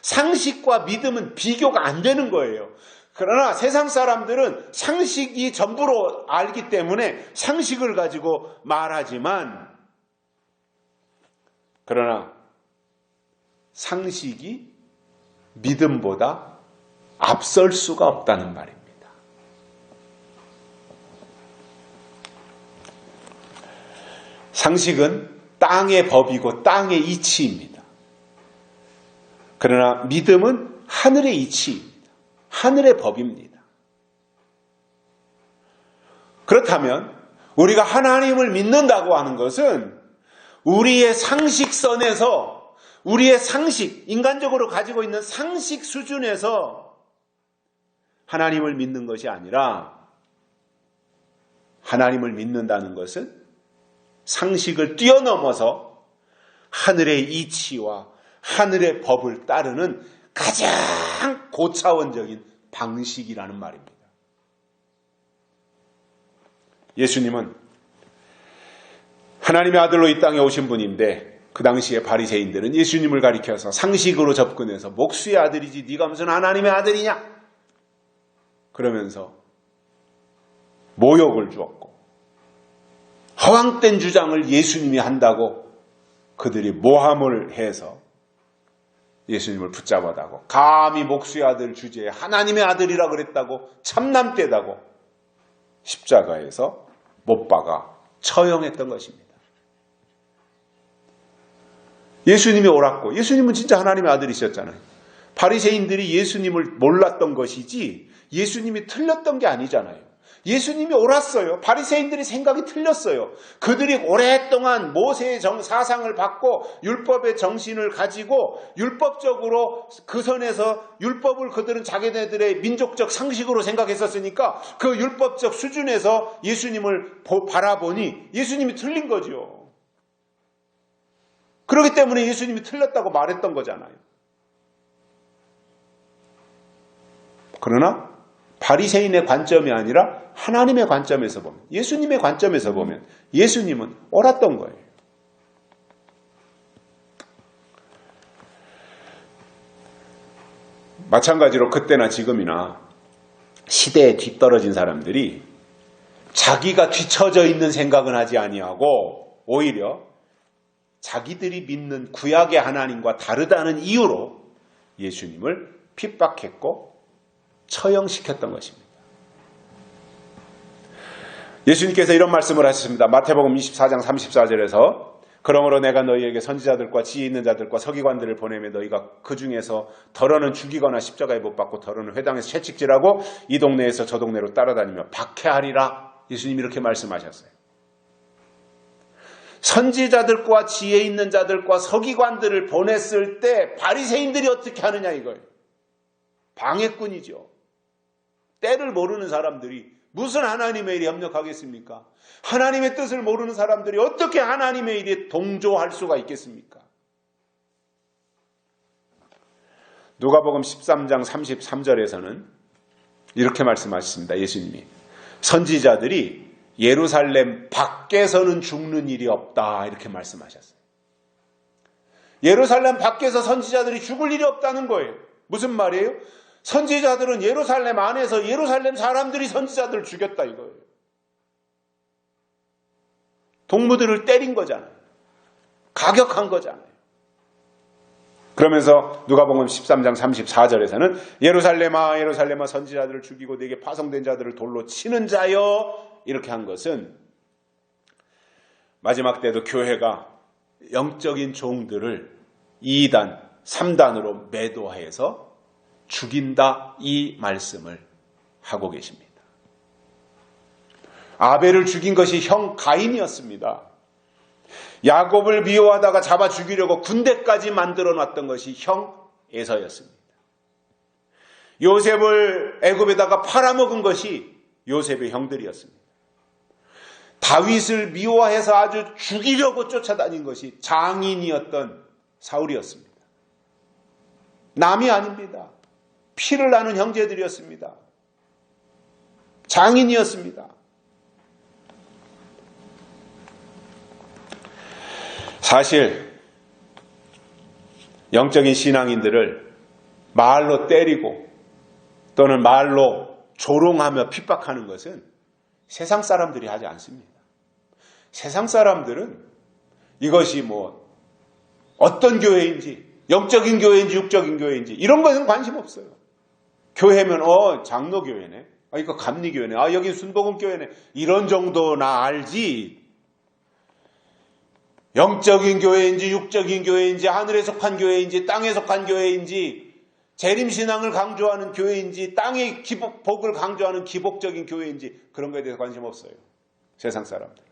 상식과 믿음은 비교가 안 되는 거예요. 그러나 세상 사람들은 상식이 전부로 알기 때문에 상식을 가지고 말하지만, 그러나 상식이 믿음보다 앞설 수가 없다는 말입니다. 상식은 땅의 법이고 땅의 이치입니다. 그러나 믿음은 하늘의 이치입니다. 하늘의 법입니다. 그렇다면 우리가 하나님을 믿는다고 하는 것은 우리의 상식선에서, 우리의 상식, 인간적으로 가지고 있는 상식 수준에서 하나님을 믿는 것이 아니라, 하나님을 믿는다는 것은 상식을 뛰어넘어서 하늘의 이치와 하늘의 법을 따르는 가장 고차원적인 방식이라는 말입니다. 예수님은 하나님의 아들로 이 땅에 오신 분인데, 그 당시에 바리새인들은 예수님을 가리켜서 상식으로 접근해서 목수의 아들이지 네가 무슨 하나님의 아들이냐? 그러면서 모욕을 주었고, 허황된 주장을 예수님이 한다고 그들이 모함을 해서 예수님을 붙잡아다고, 감히 목수의 아들 주제에 하나님의 아들이라 그랬다고 참남되다고 십자가에서 못 박아 처형했던 것입니다. 예수님이 옳았고, 예수님은 진짜 하나님의 아들이셨잖아요. 바리새인들이 예수님을 몰랐던 것이지 예수님이 틀렸던 게 아니잖아요. 예수님이 옳았어요. 바리새인들이 생각이 틀렸어요. 그들이 오랫동안 모세의 사상을 받고 율법의 정신을 가지고 율법적으로 그 선에서 율법을 그들은 자기네들의 민족적 상식으로 생각했었으니까 그 율법적 수준에서 예수님을 바라보니 예수님이 틀린 거죠. 그렇기 때문에 예수님이 틀렸다고 말했던 거잖아요. 그러나 바리새인의 관점이 아니라 하나님의 관점에서 보면, 예수님의 관점에서 보면 예수님은 옳았던 거예요. 마찬가지로 그때나 지금이나 시대에 뒤떨어진 사람들이 자기가 뒤처져 있는 생각은 하지 아니하고 오히려 자기들이 믿는 구약의 하나님과 다르다는 이유로 예수님을 핍박했고 처형시켰던 것입니다. 예수님께서 이런 말씀을 하셨습니다. 마태복음 24장 34절에서 그러므로 내가 너희에게 선지자들과 지혜 있는 자들과 서기관들을 보내며 너희가 그 중에서 더러는 죽이거나 십자가에 못 박고 더러는 회당에서 채찍질하고 이 동네에서 저 동네로 따라다니며 박해하리라. 예수님이 이렇게 말씀하셨어요. 선지자들과 지혜 있는 자들과 서기관들을 보냈을 때 바리새인들이 어떻게 하느냐 이거예요. 방해꾼이죠. 때를 모르는 사람들이 무슨 하나님의 일에 협력하겠습니까? 하나님의 뜻을 모르는 사람들이 어떻게 하나님의 일에 동조할 수가 있겠습니까? 누가복음 13장 33절에서는 이렇게 말씀하셨습니다. 예수님이 선지자들이 예루살렘 밖에서는 죽는 일이 없다 이렇게 말씀하셨어요. 예루살렘 밖에서 선지자들이 죽을 일이 없다는 거예요. 무슨 말이에요? 선지자들은 예루살렘 안에서 예루살렘 사람들이 선지자들을 죽였다 이거예요. 동무들을 때린 거잖아요. 가격한 거잖아요. 그러면서 누가복음 13장 34절에서는 예루살렘아 예루살렘아 선지자들을 죽이고 네게 파송된 자들을 돌로 치는 자여 이렇게 한 것은 마지막 때도 교회가 영적인 종들을 2단, 3단으로 매도해서 죽인다 이 말씀을 하고 계십니다. 아벨을 죽인 것이 형 가인이었습니다. 야곱을 미워하다가 잡아 죽이려고 군대까지 만들어 놨던 것이 형 에서였습니다. 요셉을 애굽에다가 팔아먹은 것이 요셉의 형들이었습니다. 다윗을 미워해서 아주 죽이려고 쫓아다닌 것이 장인이었던 사울이었습니다. 남이 아닙니다. 피를 나눈 형제들이었습니다. 장인이었습니다. 사실 영적인 신앙인들을 말로 때리고 또는 말로 조롱하며 핍박하는 것은 세상 사람들이 하지 않습니다. 세상 사람들은 이것이 어떤 교회인지 영적인 교회인지 육적인 교회인지 이런 것은 관심 없어요. 교회면 장로교회네. 이거 감리교회네. 여긴 순복음교회네. 이런 정도나 알지. 영적인 교회인지 육적인 교회인지 하늘에 속한 교회인지 땅에 속한 교회인지 재림신앙을 강조하는 교회인지 땅의 복을 강조하는 기복적인 교회인지 그런 거에 대해서 관심 없어요. 세상 사람들.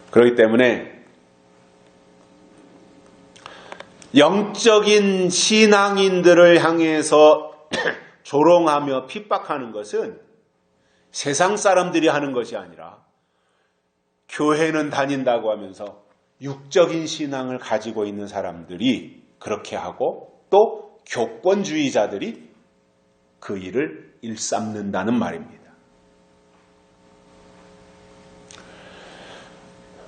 그렇기 때문에 영적인 신앙인들을 향해서 조롱하며 핍박하는 것은 세상 사람들이 하는 것이 아니라 교회는 다닌다고 하면서 육적인 신앙을 가지고 있는 사람들이 그렇게 하고 또 교권주의자들이 그 일을 일삼는다는 말입니다.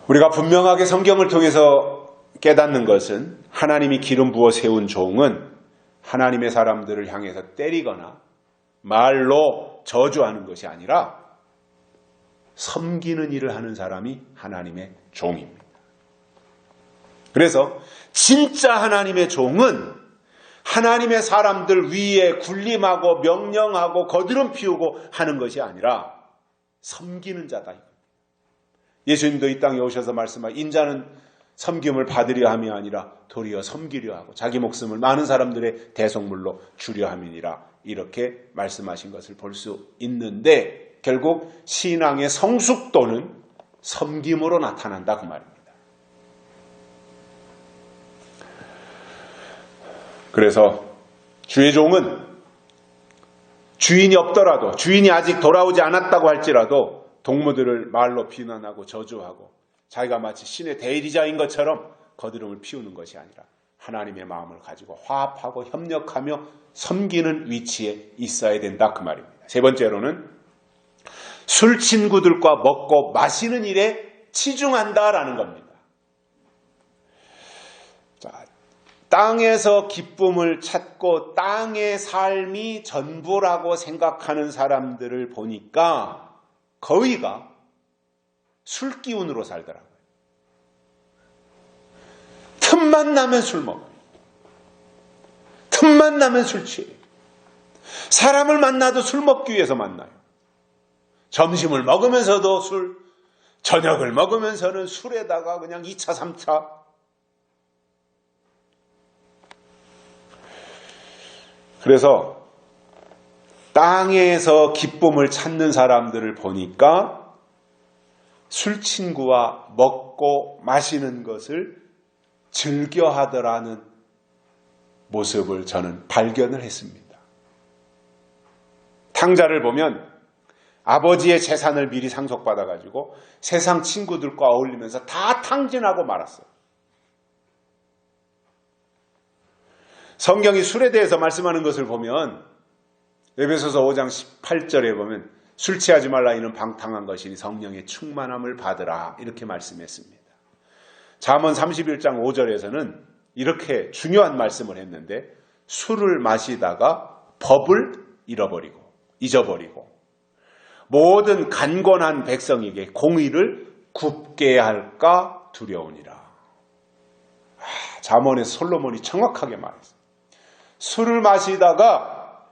우리가 분명하게 성경을 통해서 깨닫는 것은 하나님이 기름 부어 세운 종은 하나님의 사람들을 향해서 때리거나 말로 저주하는 것이 아니라 섬기는 일을 하는 사람이 하나님의 종입니다. 그래서 진짜 하나님의 종은 하나님의 사람들 위에 군림하고 명령하고 거드름 피우고 하는 것이 아니라 섬기는 자다. 예수님도 이 땅에 오셔서 말씀하신 인자는 섬김을 받으려 함이 아니라 도리어 섬기려 하고 자기 목숨을 많은 사람들의 대속물로 주려 함이니라 이렇게 말씀하신 것을 볼 수 있는데 결국 신앙의 성숙도는 섬김으로 나타난다 그 말입니다. 그래서 주의 종은 주인이 없더라도 주인이 아직 돌아오지 않았다고 할지라도 동무들을 말로 비난하고 저주하고 자기가 마치 신의 대리자인 것처럼 거드름을 피우는 것이 아니라 하나님의 마음을 가지고 화합하고 협력하며 섬기는 위치에 있어야 된다 그 말입니다. 세 번째로는 술 친구들과 먹고 마시는 일에 치중한다라는 겁니다. 자, 땅에서 기쁨을 찾고 땅의 삶이 전부라고 생각하는 사람들을 보니까 거의가 술 기운으로 살더라고요. 틈만 나면 술 먹어요. 틈만 나면 술 취해요. 사람을 만나도 술 먹기 위해서 만나요. 점심을 먹으면서도 술, 저녁을 먹으면서는 술에다가 그냥 2차, 3차. 그래서 땅에서 기쁨을 찾는 사람들을 보니까 술 친구와 먹고 마시는 것을 즐겨하더라는 모습을 저는 발견을 했습니다. 탕자를 보면 아버지의 재산을 미리 상속받아가지고 세상 친구들과 어울리면서 다 탕진하고 말았어요. 성경이 술에 대해서 말씀하는 것을 보면 에베소서 5장 18절에 보면 술 취하지 말라 이는 방탕한 것이니 성령의 충만함을 받으라 이렇게 말씀했습니다. 잠언 31장 5절에서는 이렇게 중요한 말씀을 했는데 술을 마시다가 법을 잊어버리고 모든 간곤한 백성에게 공의를 굽게 할까 두려우니라. 잠언에서 솔로몬이 정확하게 말했어요. 술을 마시다가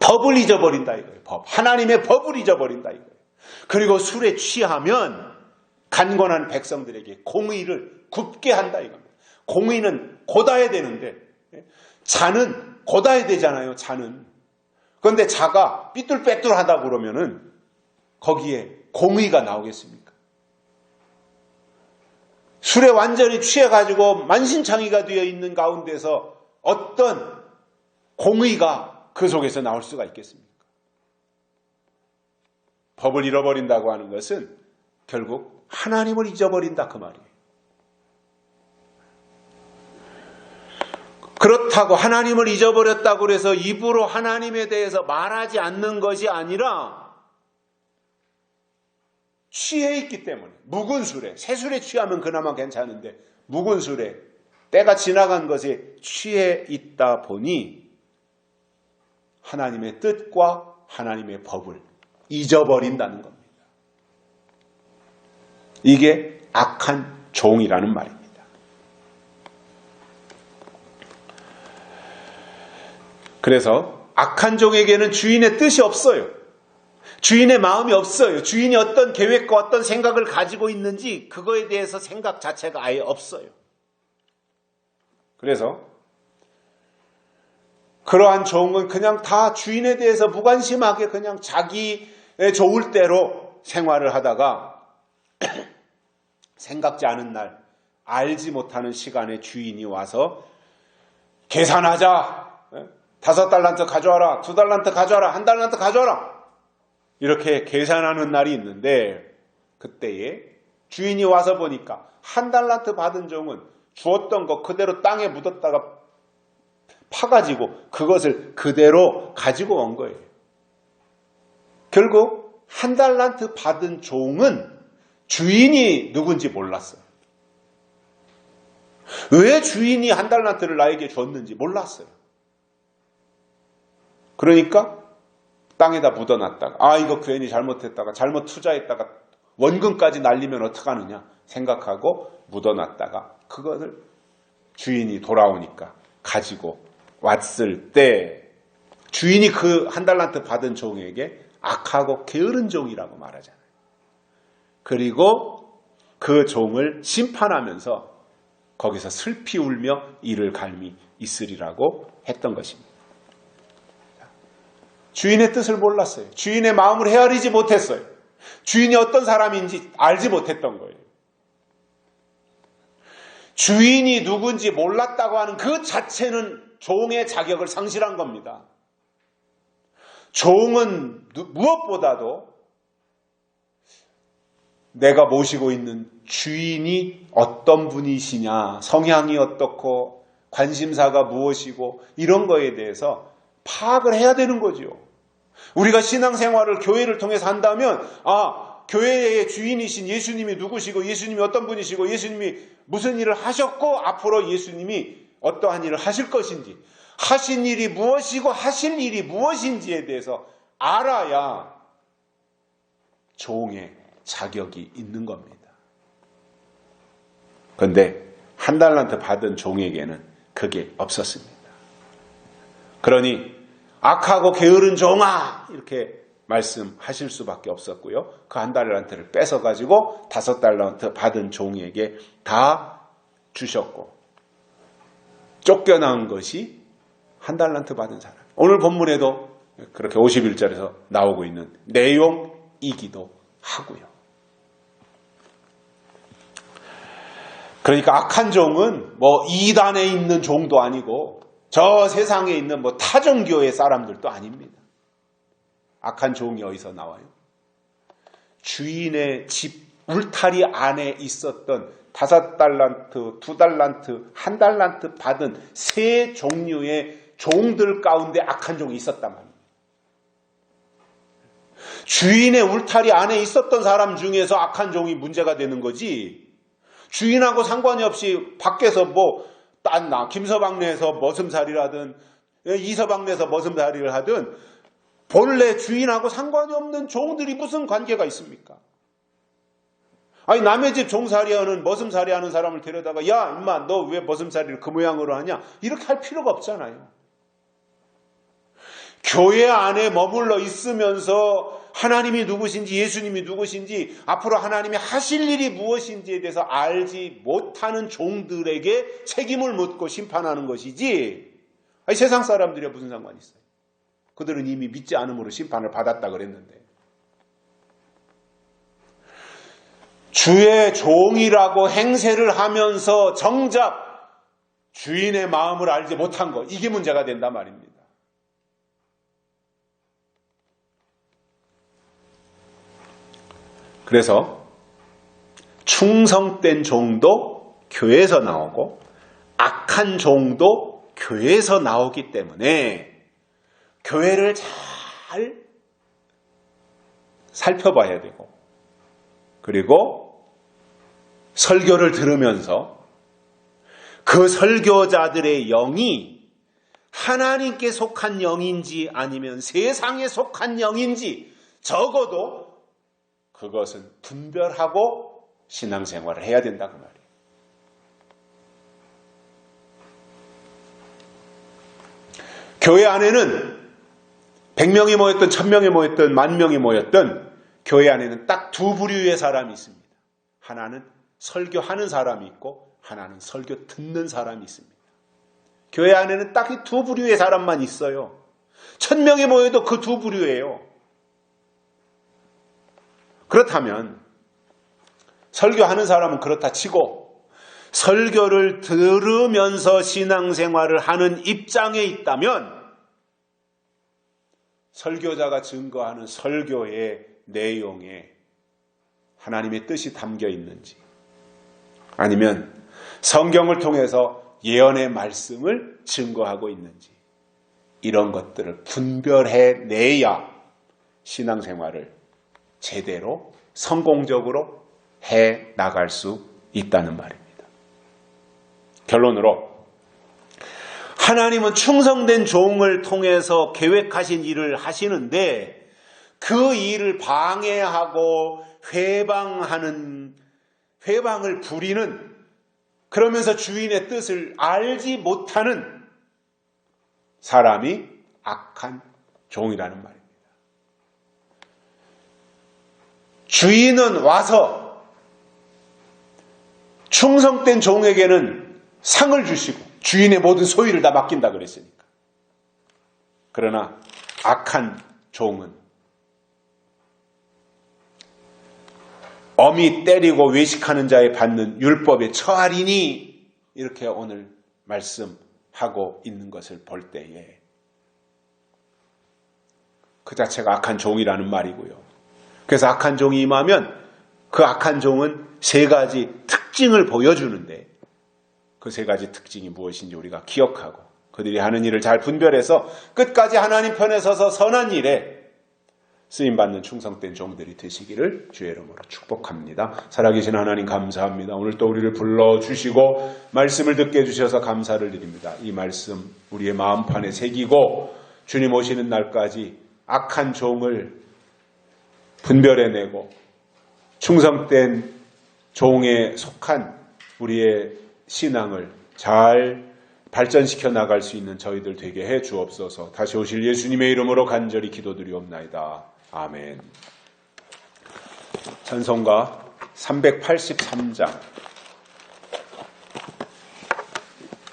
법을 잊어버린다 이거예요. 하나님의 법을 잊어버린다 이거예요. 그리고 술에 취하면 간곤한 백성들에게 공의를 굽게 한다 이겁니다. 공의는 곧아야 되는데 자는 곧아야 되잖아요. 자는. 그런데 자가 삐뚤빼뚤하다 그러면은 거기에 공의가 나오겠습니까? 술에 완전히 취해가지고 만신창이가 되어 있는 가운데서 어떤 공의가 그 속에서 나올 수가 있겠습니까? 법을 잃어버린다고 하는 것은 결국 하나님을 잊어버린다 그 말이에요. 그렇다고 하나님을 잊어버렸다고 해서 입으로 하나님에 대해서 말하지 않는 것이 아니라 취해 있기 때문에 묵은 술에, 새 술에 취하면 그나마 괜찮은데 묵은 술에 때가 지나간 것에 취해 있다 보니 하나님의 뜻과 하나님의 법을 잊어버린다는 겁니다. 이게 악한 종이라는 말입니다. 그래서 악한 종에게는 주인의 뜻이 없어요. 주인의 마음이 없어요. 주인이 어떤 계획과 어떤 생각을 가지고 있는지 그거에 대해서 생각 자체가 아예 없어요. 그래서 그러한 종은 그냥 다 주인에 대해서 무관심하게 그냥 자기의 좋을 대로 생활을 하다가 생각지 않은 날 알지 못하는 시간에 주인이 와서 계산하자. 5달란트 가져와라. 2달란트 가져와라. 1달란트 가져와라. 이렇게 계산하는 날이 있는데 그때에 주인이 와서 보니까 1달란트 받은 종은 주었던 거 그대로 땅에 묻었다가 파가지고 그것을 그대로 가지고 온 거예요. 결국 1달란트 받은 종은 주인이 누군지 몰랐어요. 왜 주인이 1달란트를 나에게 줬는지 몰랐어요. 그러니까 땅에다 묻어놨다가 이거 괜히 잘못했다가 잘못 투자했다가 원금까지 날리면 어떡하느냐 생각하고 묻어놨다가 그것을 주인이 돌아오니까 가지고 왔을 때 주인이 그 1달란트 받은 종에게 악하고 게으른 종이라고 말하잖아요. 그리고 그 종을 심판하면서 거기서 슬피 울며 이를 갈미 있으리라고 했던 것입니다. 주인의 뜻을 몰랐어요. 주인의 마음을 헤아리지 못했어요. 주인이 어떤 사람인지 알지 못했던 거예요. 주인이 누군지 몰랐다고 하는 그 자체는 종의 자격을 상실한 겁니다. 종은 무엇보다도 내가 모시고 있는 주인이 어떤 분이시냐, 성향이 어떻고 관심사가 무엇이고 이런 거에 대해서 파악을 해야 되는 거죠. 우리가 신앙생활을 교회를 통해서 한다면 교회의 주인이신 예수님이 누구시고 예수님이 어떤 분이시고 예수님이 무슨 일을 하셨고 앞으로 예수님이 어떠한 일을 하실 것인지 하신 일이 무엇이고 하실 일이 무엇인지에 대해서 알아야 종의 자격이 있는 겁니다. 그런데 1달란트 받은 종에게는 그게 없었습니다. 그러니 악하고 게으른 종아 이렇게 말씀하실 수밖에 없었고요. 그 1달란트를 뺏어가지고 5달란트 받은 종에게 다 주셨고, 쫓겨난 것이 1달란트 받은 사람. 오늘 본문에도 그렇게 51절에서 나오고 있는 내용이기도 하고요. 그러니까 악한 종은 뭐 이단에 있는 종도 아니고 저 세상에 있는 뭐 타종교의 사람들도 아닙니다. 악한 종이 어디서 나와요? 주인의 집 울타리 안에 있었던 5달란트, 2달란트, 1달란트 받은 세 종류의 종들 가운데 악한 종이 있었단 말입니다. 주인의 울타리 안에 있었던 사람 중에서 악한 종이 문제가 되는 거지, 주인하고 상관이 없이 밖에서 뭐 딴나 김서방네에서 머슴살이를 하든 이서방네에서 머슴살이를 하든 본래 주인하고 상관이 없는 종들이 무슨 관계가 있습니까? 아니, 남의 집 종살이하는 머슴살이하는 사람을 데려다가 야 임마 너 왜 머슴살이를 그 모양으로 하냐, 이렇게 할 필요가 없잖아요. 교회 안에 머물러 있으면서 하나님이 누구신지, 예수님이 누구신지, 앞으로 하나님이 하실 일이 무엇인지에 대해서 알지 못하는 종들에게 책임을 묻고 심판하는 것이지, 아니, 세상 사람들이야 무슨 상관이 있어요. 그들은 이미 믿지 않음으로 심판을 받았다 그랬는데. 주의 종이라고 행세를 하면서 정작 주인의 마음을 알지 못한 것, 이게 문제가 된단 말입니다. 그래서 충성된 종도 교회에서 나오고 악한 종도 교회에서 나오기 때문에 교회를 잘 살펴봐야 되고, 그리고 설교를 들으면서 그 설교자들의 영이 하나님께 속한 영인지 아니면 세상에 속한 영인지 적어도 그것은 분별하고 신앙생활을 해야 된다고 말이에요. 교회 안에는 100명이 모였든 1000명이 모였든 10,000명이 모였든 교회 안에는 딱 두 부류의 사람이 있습니다. 하나는 설교하는 사람이 있고 하나는 설교 듣는 사람이 있습니다. 교회 안에는 딱 이 두 부류의 사람만 있어요. 1000명이 모여도 그 두 부류예요. 그렇다면 설교하는 사람은 그렇다 치고 설교를 들으면서 신앙생활을 하는 입장에 있다면 설교자가 증거하는 설교의 내용에 하나님의 뜻이 담겨 있는지, 아니면 성경을 통해서 예언의 말씀을 증거하고 있는지, 이런 것들을 분별해내야 신앙생활을 제대로 성공적으로 해 나갈 수 있다는 말입니다. 결론으로 하나님은 충성된 종을 통해서 계획하신 일을 하시는데 그 일을 방해하고 회방을 부리는, 그러면서 주인의 뜻을 알지 못하는 사람이 악한 종이라는 말입니다. 주인은 와서 충성된 종에게는 상을 주시고 주인의 모든 소유를 다 맡긴다 그랬으니까. 그러나 악한 종은 엄히 때리고 외식하는 자에 받는 율법에 처하리니, 이렇게 오늘 말씀하고 있는 것을 볼 때에 그 자체가 악한 종이라는 말이고요. 그래서 악한 종이 임하면 그 악한 종은 3가지 특징을 보여주는데, 그 3가지 특징이 무엇인지 우리가 기억하고 그들이 하는 일을 잘 분별해서 끝까지 하나님 편에 서서 선한 일에 쓰임받는 충성된 종들이 되시기를 주의 이름으로 축복합니다. 살아계신 하나님 감사합니다. 오늘 또 우리를 불러주시고 말씀을 듣게 해주셔서 감사를 드립니다. 이 말씀 우리의 마음판에 새기고 주님 오시는 날까지 악한 종을 분별해내고 충성된 종에 속한 우리의 신앙을 잘 발전시켜 나갈 수 있는 저희들 되게 해 주옵소서. 다시 오실 예수님의 이름으로 간절히 기도드리옵나이다. 아멘. 찬송가 383장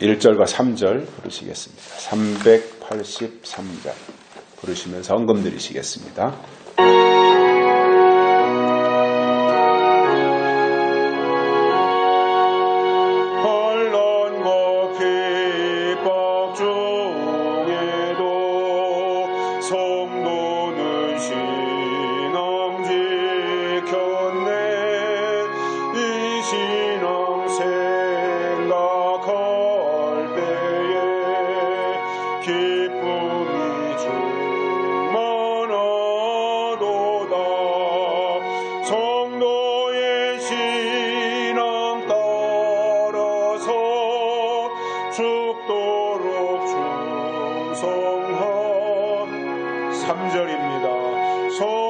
1절과 3절 부르시겠습니다. 383장 부르시면서 헌금 드리시겠습니다.